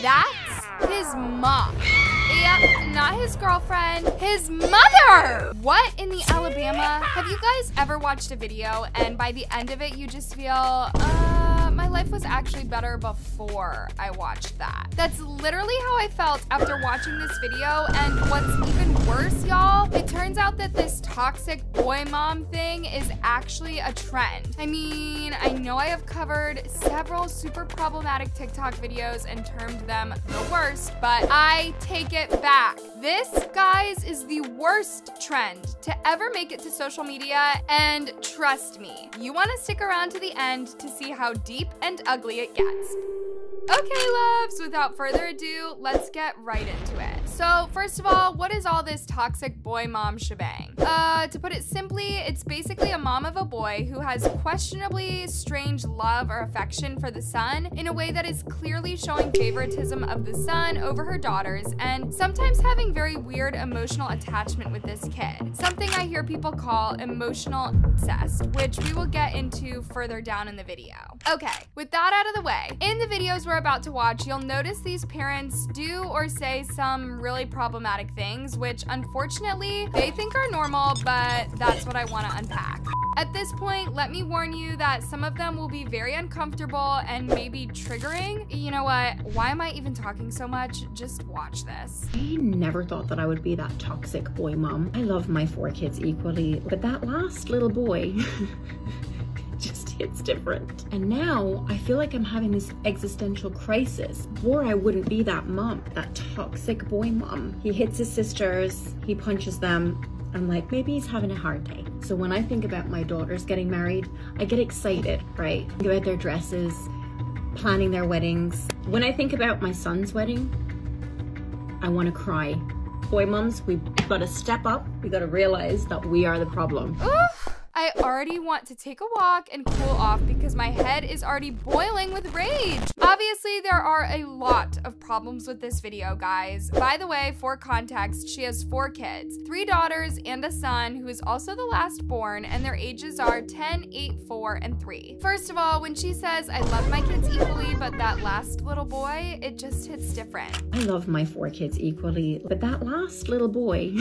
That's his mom. Yep, not his girlfriend, his mother! What in the Alabama? Have you guys ever watched a video and by the end of it you just feel, my life was actually better before I watched that? That's literally how I felt after watching this video, and what's even worse, y'all, it turns out that this toxic boy mom thing is actually a trend. I mean, I know I have covered several super problematic TikTok videos and termed them the worst, but I take it back. This, guys, is the worst trend to ever make it to social media, and trust me, you want to stick around to the end to see how deep and ugly it gets. Okay, loves, without further ado, let's get right into it. So, first of all, what is all this toxic boy mom shebang? To put it simply, it's basically a mom of a boy who has questionably strange love or affection for the son in a way that is clearly showing favoritism of the son over her daughters, and sometimes having very weird emotional attachment with this kid. Something I hear people call emotional incest, which we will get into further down in the video. Okay, with that out of the way, in the videos we're about to watch, you'll notice these parents do or say some really problematic things, which unfortunately they think are normal, but that's what I want to unpack. At this point, let me warn you that some of them will be very uncomfortable and maybe triggering. You know what? Why am I even talking so much? Just watch this. I never thought that I would be that toxic boy mom. I love my 4 kids equally, but that last little boy just hits different. And now I feel like I'm having this existential crisis, or I wouldn't be that mom, that toxic boy mom. He hits his sisters, he punches them. I'm like, maybe he's having a hard day. So when I think about my daughters getting married, I get excited, right? Think about their dresses, planning their weddings. When I think about my son's wedding, I want to cry. Boy moms, we've got to step up. We got to realize that we are the problem. Oof. I already want to take a walk and cool off because my head is already boiling with rage. Obviously, there are a lot of problems with this video, guys. By the way, for context, she has 4 kids, 3 daughters and a son who is also the last born, and their ages are 10, 8, 4, and 3. First of all, when she says, I love my kids equally, but that last little boy, it just hits different. I love my 4 kids equally, but that last little boy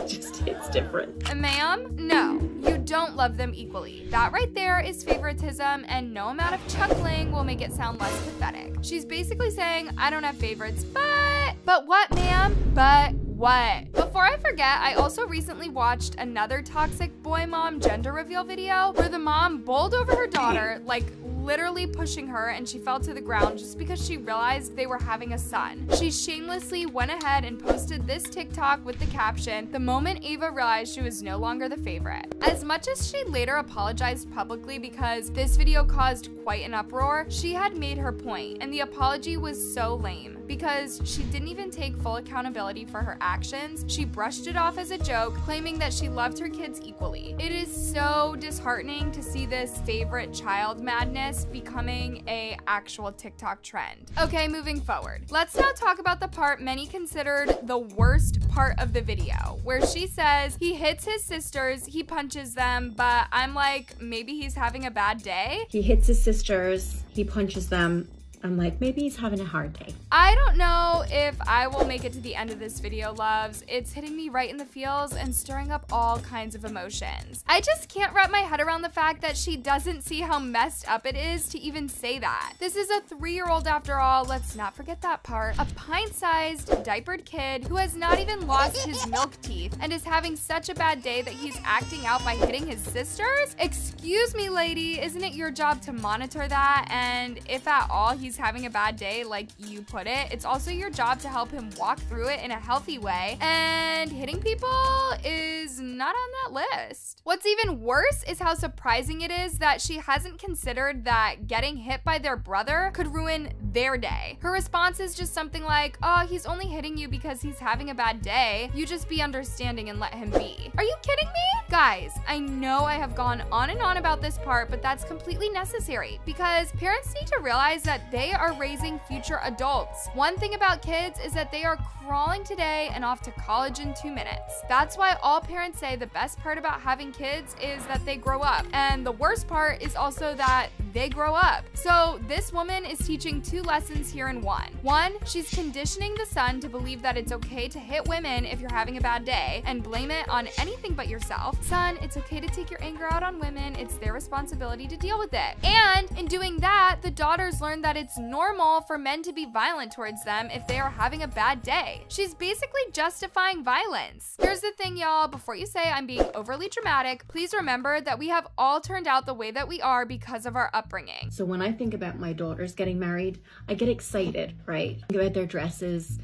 just hits different. Ma'am, no, you don't love them equally. That right there is favoritism, and no amount of chuckling will make it sound less pathetic. She's basically saying, I don't have favorites, but what, ma'am? But what? Before I forget, I also recently watched another toxic boy mom gender reveal video where the mom bowled over her daughter, like literally pushing her, and she fell to the ground just because she realized they were having a son. She shamelessly went ahead and posted this TikTok with the caption, the moment Ava realized she was no longer the favorite. As much as she later apologized publicly because this video caused quite an uproar, she had made her point, and the apology was so lame because she didn't even take full accountability for her actions. She brushed it off as a joke, claiming that she loved her kids equally. It is so disheartening to see this favorite child madness becoming a actual TikTok trend. Okay, moving forward. Let's now talk about the part many considered the worst part of the video, where she says he hits his sisters, he punches them, but I'm like, maybe he's having a bad day? He hits his sisters, he punches them. I'm like, maybe he's having a hard day. I don't know if I will make it to the end of this video, loves. It's hitting me right in the feels and stirring up all kinds of emotions. I just can't wrap my head around the fact that she doesn't see how messed up it is to even say that. This is a 3-year-old after all, let's not forget that part. A pint-sized, diapered kid who has not even lost his milk teeth and is having such a bad day that he's acting out by hitting his sisters? Excuse me, lady, isn't it your job to monitor that? And if at all he's having a bad day, like you put it, it's also your job to help him walk through it in a healthy way, and hitting people is not on that list. What's even worse is how surprising it is that she hasn't considered that getting hit by their brother could ruin their day. Her response is just something like, oh, he's only hitting you because he's having a bad day. You just be understanding and let him be. Are you kidding me? Guys, I know I have gone on and on about this part, but that's completely necessary because parents need to realize that they are raising future adults. One thing about kids is that they are crawling today and off to college in 2 minutes. That's why all parents say the best part about having kids is that they grow up. And the worst part is also that they grow up. So this woman is teaching two lessons here in one. One, she's conditioning the son to believe that it's okay to hit women if you're having a bad day and blame it on anything but yourself. Son, it's okay to take your anger out on women. It's their responsibility to deal with it. And in doing that, the daughters learn that it's normal for men to be violent towards them if they are having a bad day. She's basically justifying violence. Here's the thing, y'all. Before you say I'm being overly dramatic, please remember that we have all turned out the way that we are because of our upbringing. So when I think about my daughters getting married, I get excited, right? Think about their dresses,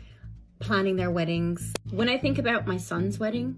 planning their weddings. When I think about my son's wedding,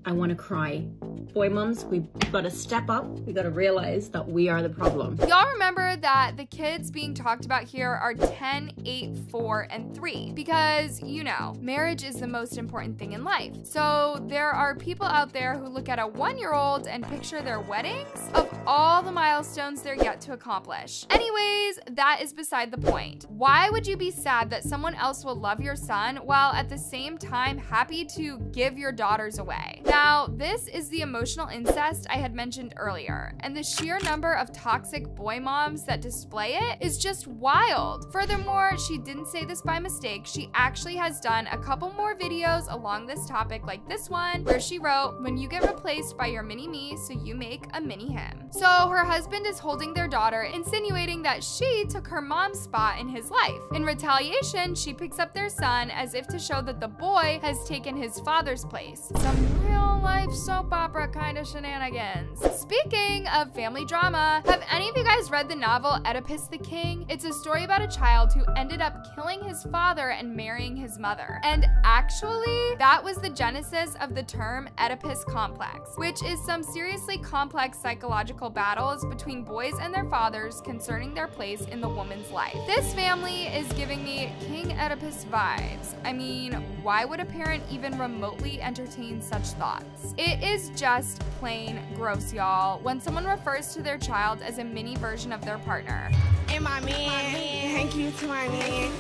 I want to cry. Boy mums, we've got to step up. We got to realize that we are the problem. Y'all remember that the kids being talked about here are 10, 8, 4, and 3 because, you know, marriage is the most important thing in life. So there are people out there who look at a 1-year-old and picture their weddings of all the milestones they're yet to accomplish. Anyways, that is beside the point. Why would you be sad that someone else will love your son while at the same time happy to give your daughters away? Now, this is the emotional incest I had mentioned earlier, and the sheer number of toxic boy moms that display it is just wild. Furthermore, she didn't say this by mistake. She actually has done a couple more videos along this topic, like this one, where she wrote, "When you get replaced by your mini-me, so you make a mini-him." So her husband is holding their daughter, insinuating that she took her mom's spot in his life. In retaliation, she picks up their son as if to show that the boy has taken his father's place. Some real-life soap opera kind of shenanigans. Speaking of family drama, have any of you guys read the novel Oedipus the King? It's a story about a child who ended up killing his father and marrying his mother. And actually, that was the genesis of the term Oedipus complex, which is some seriously complex psychological battles between boys and their fathers concerning their place in the woman's life. This family is giving me King Oedipus vibes. I mean, why would a parent even remotely entertain such thoughts? It is just plain gross, y'all, when someone refers to their child as a mini version of their partner. And my man, thank you to my man.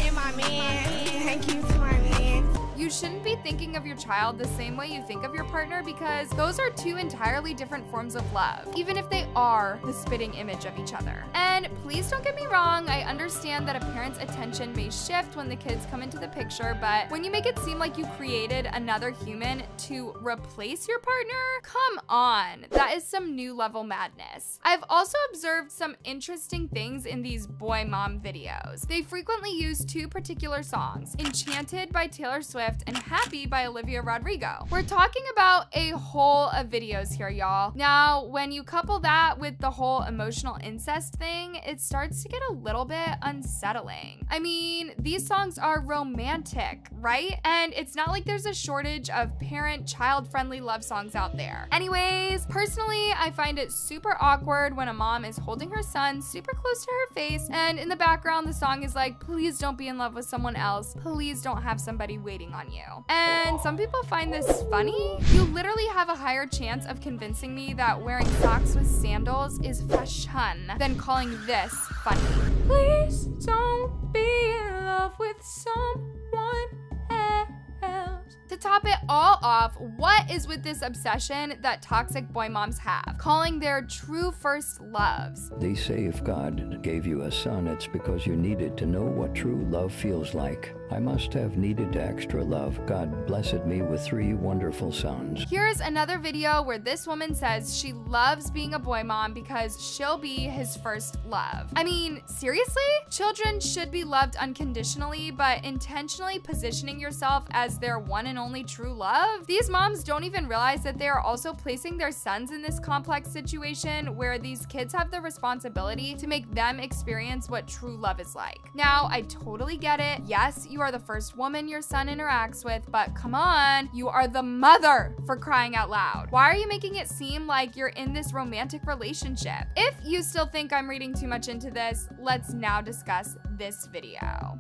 And my man, thank you to my man. You shouldn't be thinking of your child the same way you think of your partner because those are two entirely different forms of love, even if they are the spitting image of each other. And please don't get me wrong, I understand that a parent's attention may shift when the kids come into the picture, but when you make it seem like you created another human to replace your partner, come on, that is some new level madness. I've also observed some interesting things in these boy mom videos. They frequently use two particular songs, Enchanted by Taylor Swift and Happy by Olivia Rodrigo. We're talking about a whole of videos here, y'all. Now, when you couple that with the whole emotional incest thing, it starts to get a little bit unsettling. I mean, these songs are romantic, right? And it's not like there's a shortage of parent, child-friendly love songs out there. Anyways, personally, I find it super awkward when a mom is holding her son super close to her face, and in the background, the song is like, please don't be in love with someone else. Please don't have somebody waiting on you. And some people find this funny. You literally have a higher chance of convincing me that wearing socks with sandals is fashion than calling this funny. Please don't be in love with someone else. To top it all off, what is with this obsession that toxic boy moms have, calling their true first loves? They say if God gave you a son, it's because you needed to know what true love feels like. I must have needed extra love. God blessed me with 3 wonderful sons. Here's another video where this woman says she loves being a boy mom because she'll be his first love. I mean, seriously? Children should be loved unconditionally, but intentionally positioning yourself as their one and only true love? These moms don't even realize that they are also placing their sons in this complex situation where these kids have the responsibility to make them experience what true love is like. Now, I totally get it. Yes, you are the first woman your son interacts with, but come on, you are the mother, for crying out loud. Why are you making it seem like you're in this romantic relationship? If you still think I'm reading too much into this, let's now discuss this video.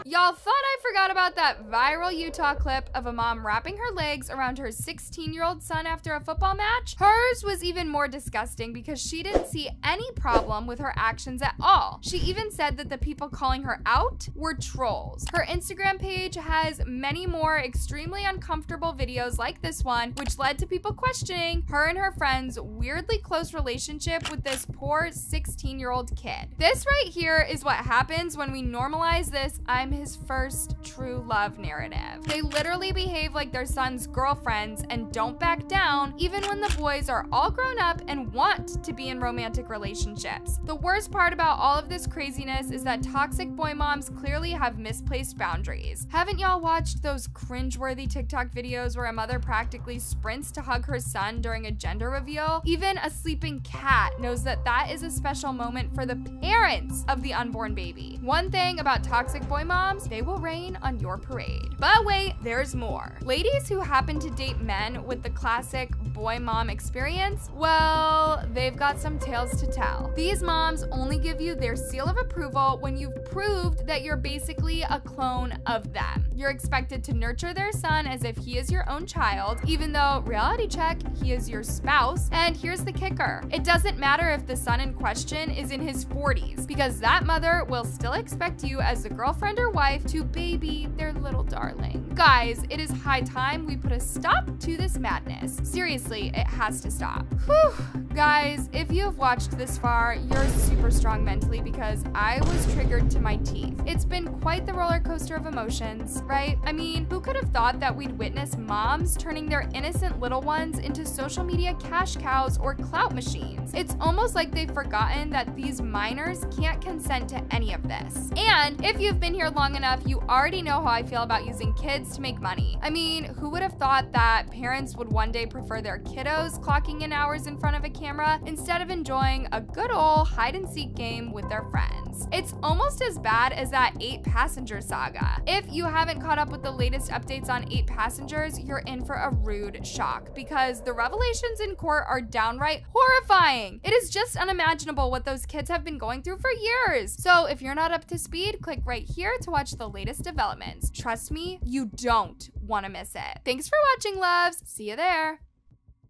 Y'all thought I forgot about that viral Utah clip of a mom wrapping her legs around her 16-year-old son after a football match? Hers was even more disgusting because she didn't see any problem with her actions at all. She even said that the people calling her out were trolls. Her Instagram page has many more extremely uncomfortable videos like this one, which led to people questioning her and her friend's weirdly close relationship with this poor 16-year-old kid. This right here is what happens when we normalize this "I'm his first true love" narrative. They literally behave like their son's girlfriends and don't back down even when the boys are all grown up and want to be in romantic relationships. The worst part about all of this craziness is that toxic boy moms clearly have misplaced boundaries. Haven't y'all watched those cringeworthy TikTok videos where a mother practically sprints to hug her son during a gender reveal? Even a sleeping cat knows that that is a special moment for the parents of the unborn baby. One thing about toxic boy moms, they will rain on your parade. But wait, there's more. Ladies who happen to date men with the classic boy mom experience, well, they've got some tales to tell. These moms only give you their seal of approval when you've proved that you're basically a clone of them. You're expected to nurture their son as if he is your own child, even though, reality check, he is your spouse. And here's the kicker. It doesn't matter if the son in question is in his 40s, because that mother will still expect you as the girlfriend or wife to baby their little darling. Guys, it is high time we put a stop to this madness. Seriously, it has to stop. Whew. Guys, if you have watched this far, you're super strong mentally because I was triggered to my teeth. It's been quite the roller coaster of emotions, right? I mean, who could have thought that we'd witness moms turning their innocent little ones into social media cash cows or clout machines? It's almost like they've forgotten that these minors can't consent to any of this. And if you've been here long enough, you already know how I feel about using kids to make money. I mean, who would have thought that parents would one day prefer their kiddos clocking in hours in front of a camera instead of enjoying a good old hide-and-seek game with their friends? It's almost as bad as that 8 Passenger saga. If you haven't caught up with the latest updates on 8 Passengers, you're in for a rude shock because the revelations in court are downright horrifying. It is just unimaginable what those kids have been going through for years. So if you're not up to speed, click right here to watch the latest developments. Trust me, you don't want to miss it. Thanks for watching, loves. See you there.